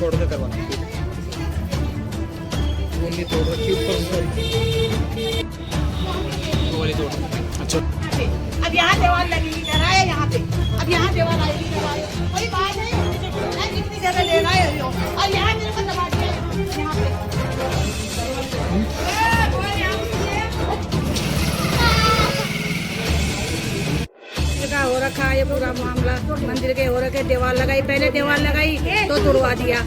तोड़ के करवाना, वो नहीं तोड़ रखी ऊपर वो वाली तोड़। अच्छा, अब यहाँ दीवार लगी इधर आए यहाँ पे, अब यहाँ दीवार आएगी इधर आए, कोई बात नहीं, कितनी जगह ले रहे हो और यहाँ मेरे को दबा दिया यहाँ पे। का हो रखा है ये पूरा मामला, मंदिर के हो रखे, दीवार लगाई, पहले दीवार लगाई तो तोड़वा दिया,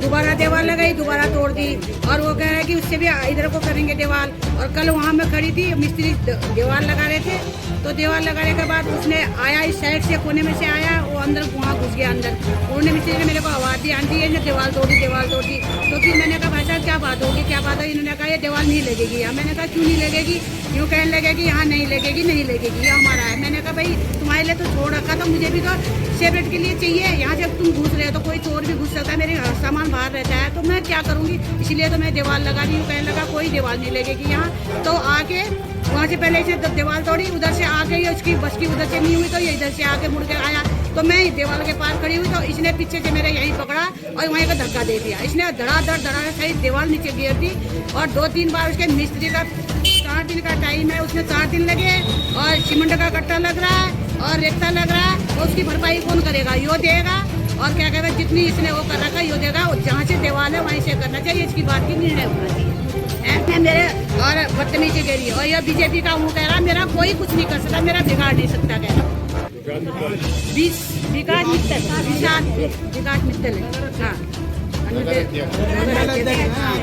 दोबारा दीवार लगाई, दोबारा तोड़ दी, और वो कह रहा है कि उससे भी इधर को करेंगे दीवार। और कल वहाँ मैं खड़ी थी, मिस्त्री दीवार लगा रहे थे, तो दीवार लगाने के बाद उसने आया इस साइड से, कोने में से आया, वो अंदर वहाँ घुस गया अंदर। उन्होंने मिस्त्री ने मेरे को आवाज़ दी, आंटी ये दीवार तोड़ी, दीवार तोड़ी। तो फिर मैंने कहा भाई साहब क्या बात होगी, क्या बात है? इन्होंने कहा ये दीवार नहीं लगेगी यहाँ। मैंने कहा क्यों नहीं लगेगी? यूँ कहने लगेगी यहाँ नहीं लगेगी, नहीं लगेगी, ये हमारा है। मैंने कहा भाई तुम्हारे लिए तो छोड़ रखा था, मुझे भी तो सेपरेट के लिए चाहिए। यहाँ जब तुम घुस रहे हो तो कोई चोर भी घुस सकता है, मेरे सामान बाहर रहता है, तो मैं क्या करूँगी? इसलिए तो मैं दीवार लगा रही हूँ। कहने लगा कोई दीवार नहीं लगेगी यहाँ। तो आके वहाँ से पहले से दीवार तोड़ी, उधर से आ गई, उसकी बस की उधर से नहीं हुई, तो ये इधर से आके मुड़ के आया, तो मैं दीवार के पास खड़ी हुई, तो इसने पीछे से मेरे यहीं पकड़ा और वहीं का धक्का दे दिया। इसने धड़ाधड़ सही दीवार नीचे गिर दी। और 2-3 बार उसके मिस्त्री का 4 दिन का टाइम है, उसमें 4 दिन लगे, और सीमेंट का कट्टा लग रहा है और रेता लग रहा है, तो उसकी भरपाई कौन करेगा? यो देगा। और क्या कहते हैं, जितनी इसने वो कर रखा यो देगा, और जहाँ से दीवार है वहीं से करना चाहिए, इसकी बात की निर्णय होना चाहिए। मेरे और बदतमीजी के लिए, और यह बीजेपी का वो कह रहा मेरा कोई कुछ नहीं कर सकता, मेरा बिगाड़ नहीं सकता, कह रहा विकास मित्तल है, हाँ,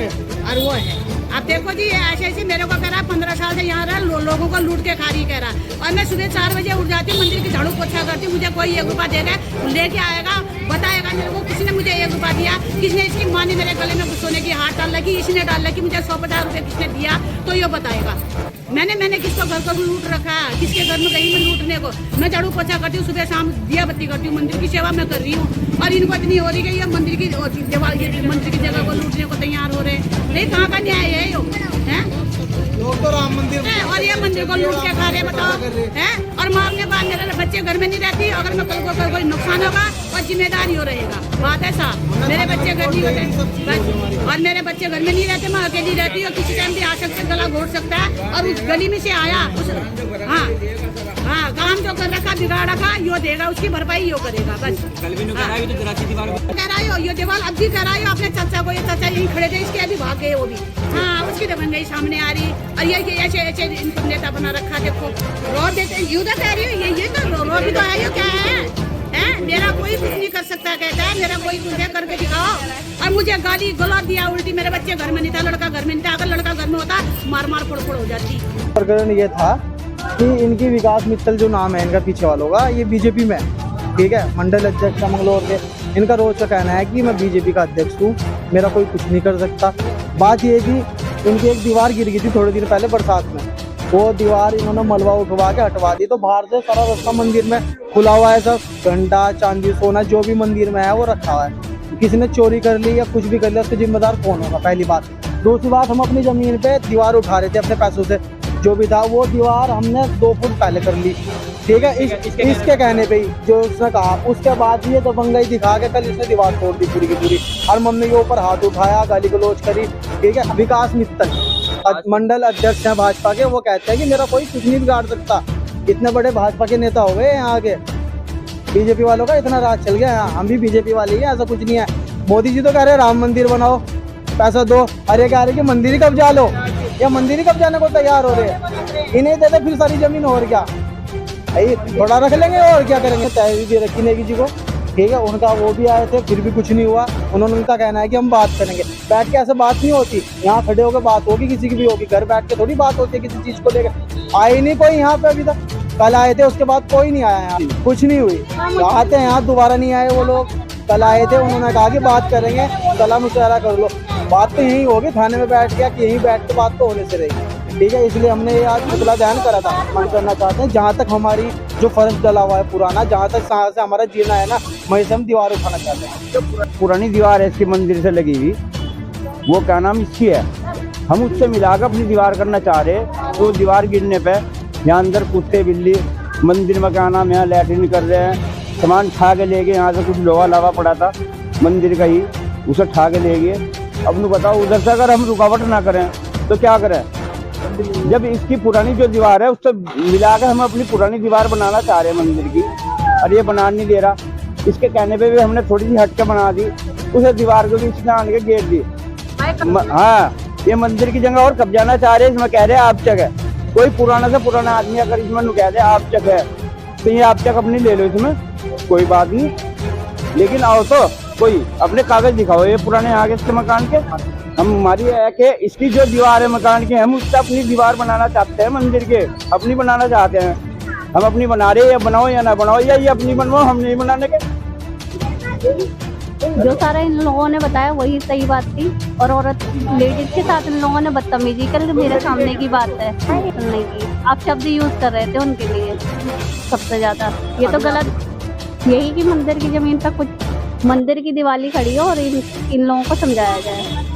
और वो है। अब देखो जी ऐसे ऐसे मेरे को कह रहा 15 साल से यहाँ रहा, लोगों को लूट के खा रही कह रहा। और मैं सुबह 4 बजे उठ जाती हूँ, मंदिर की झाड़ू पोछा करती हूँ, मुझे कोई 1 रुपया देगा, लेके आएगा, बताएगा मेरे को किसने मुझे 1 रुपया दिया, किसने इसकी माँ ने मेरे गले में सोने की हाथ डाल लगी, इसने डाल लगी, मुझे 150 रुपये किसने दिया, तो ये बताएगा। मैंने किसको घर को लूट रखा है, किसके घर में गई मैं लूटने को? मैं झाड़ू पोछा करती हूँ, सुबह शाम दिया बत्ती करती हूँ, मंदिर की सेवा मैं कर रही हूँ, और इनको इतनी हो रही है ये मंदिर की जगह को लूटने को तैयार हो रहे हैं। नहीं, कहाँ का न्याय है यो? हैं? लोग तो राम मंदिर और ये मंदिर को लूट के खा रहे, बताओ हैं? और मारने बाद मेरे बच्चे घर में नहीं रहती, अगर मैं कल को कोई नुकसान होगा और जिम्मेदारी हो रहेगा, बात है साहब। मेरे बच्चे घर नहीं होते, और मेरे बच्चे घर में नहीं रहते, मैं अकेली रहती हूँ, किसी टाइम भी आ सकते, गला घोट सकता है। और उस गली में से आया उस, हाँ काम जो कर रखा, बिगाड़ रखा, यो देगा, उसकी भरपाई यो करेगा, बस। कह रहा हो ये दीवार अब भी कह रहा हो अपने चाचा को, ये चाचा यहीं खड़े थे, इसके अभी भाग गए वो भी, हाँ उसकी दबन गई सामने आ रही। और ये ऐसे ऐसे इनको नेता बना रखा, देखो रो देते, यूदा कह रही हो ये तो रो भी तो है, ये क्या है? मेरा कोई कुछ नहीं कर सकता, कहता है मेरा कोई कुछ करके दिखाओ। और मुझे गाली गलौज दिया उल्टी, मेरे बच्चे घर में नहीं था, लड़का घर में नहीं था, अगर लड़का घर में होता मार मार फोड़ हो जाती। प्रकरण ये था कि इनकी विकास मित्तल जो नाम है इनका पीछे वालों का, ये बीजेपी में, ठीक है, मंडल अध्यक्ष मंगलौर के। इनका रोज का कहना है कि मैं बीजेपी का अध्यक्ष हूँ, मेरा कोई कुछ नहीं कर सकता। बात ये थी, इनकी एक दीवार गिर गई थी थोड़े दिन पहले बरसात में, वो दीवार इन्होंने मलबा उठवा के हटवा दी, तो बाहर से सारा रास्ता मंदिर में खुला हुआ है, सब घंटा चांदी सोना जो भी मंदिर में है वो रखा हुआ है। किसी ने चोरी कर ली या कुछ भी कर लिया, उसके जिम्मेदार कौन होगा? पहली बात। दूसरी बात, हम अपनी जमीन पे दीवार उठा रहे थे अपने पैसों से, जो भी था वो दीवार हमने 2 फुट पहले कर ली, ठीक है, इसके कहने पे ही जो उसने कहा। उसके बाद ये दबंगई दिखा के कल इसने दीवार तोड़ दी पूरी की पूरी, और मम्मी के ऊपर हाथ उठाया, गाली गलौज करी, ठीक है। विकास मित्तल मंडल अध्यक्ष हैं भाजपा के, वो कहते हैं कि मेरा कोई कुछ नहीं बिगाड़ सकता। इतने बड़े भाजपा के नेता हो गए यहाँ के, बीजेपी वालों का इतना राज चल गया यहाँ। हम भी बीजेपी वाले ही, ऐसा कुछ नहीं है। मोदी जी तो कह रहे राम मंदिर बनाओ, पैसा दो, अरे कह रहे कि मंदिर ही कब्जा लो, या मंदिर ही कब्जाने को तैयार हो रहे हैं। इन्हें देते फिर सारी जमीन, और क्या थोड़ा रख लेंगे, और क्या करेंगे? तहरीर दे रखी नेगी जी को, ठीक है, उनका वो भी आए थे, फिर भी कुछ नहीं हुआ। उन्होंने उनका कहना है कि हम बात करेंगे, बैठ के ऐसे बात नहीं होती, यहाँ खड़े होकर बात होगी, किसी की भी होगी, घर बैठ के थोड़ी बात होती है किसी चीज को लेकर। आए नहीं कोई यहाँ पे अभी तक, कल आए थे, उसके बाद कोई नहीं आया यहाँ, कुछ नहीं हुई। आते हैं यहाँ, दोबारा नहीं आए वो लोग। कल आए थे, उन्होंने कहा कि बात करेंगे, सलाह मुशावरा कर लो। बात तो यही होगी, थाने में बैठ गया कि यहीं बैठ के बात तो होने से रहेगी, ठीक है। इसलिए हमने ये आज पुतला दहन करा था। मन करना चाहते हैं, जहाँ तक हमारी जो फर्ज डला हुआ है पुराना, जहाँ तक से हमारा जीना है ना, वहीं से हम दीवार उठाना चाहते हैं। जो पुरानी दीवार है इसकी मंदिर से लगी हुई, वो क्या नाम इसकी है, हम उससे मिलाकर अपनी दीवार करना चाह रहे हैं। तो दीवार गिरने पे यहाँ अंदर कुत्ते बिल्ली मंदिर में क्या नाम यहाँ लैट्रिन कर रहे हैं, सामान खा के लेके यहाँ से कुछ लोहा लावा पड़ा था मंदिर का ही, उसे ठा के ले गए। अब नु बताओ उधर से अगर हम रुकावट ना करें तो क्या करें? जब इसकी पुरानी जो दीवार है उससे मिलाकर हम अपनी पुरानी दीवार बनाना चाह रहे हैं मंदिर की, और ये बना नहीं दे रहा। इसके कहने पे भी हमने थोड़ी सी हट के बना दी, उसे दीवार को भी इसने आने के घेर दी। हाँ, ये मंदिर की जगह और कब्जाना चाह रहे हैं। इसमें कह रहे हैं आप चक है। कोई पुराना से पुराना आदमी अगर इसमें नु कह दे आप चक है तो ये आप चक अपनी ले लो, इसमें कोई बात नहीं, लेकिन आओ तो कोई अपने कागज दिखाओ ये पुराने आगे इसके मकान के। हम हमारी है कि इसकी जो दीवार है मकान की, हम उससे अपनी दीवार बनाना चाहते हैं, मंदिर के अपनी बनाना चाहते हैं। हम अपनी बना रहे हैं, या बनाओ या ना बनाओ, या ये अपनी बनवाओ, हम नहीं बनाने के। जो सारा इन लोगों ने बताया वही सही बात थी, और औरत लेडीज के साथ इन लोगों ने बदतमीजी कर मेरे सामने की बात है सुनने की। आप शब्द यूज कर रहे थे उनके लिए सबसे ज्यादा, ये तो गलत। यही कि मंदिर की जमीन पर कुछ मंदिर की दिवाली खड़ी हो और इन लोगों को समझाया जाए।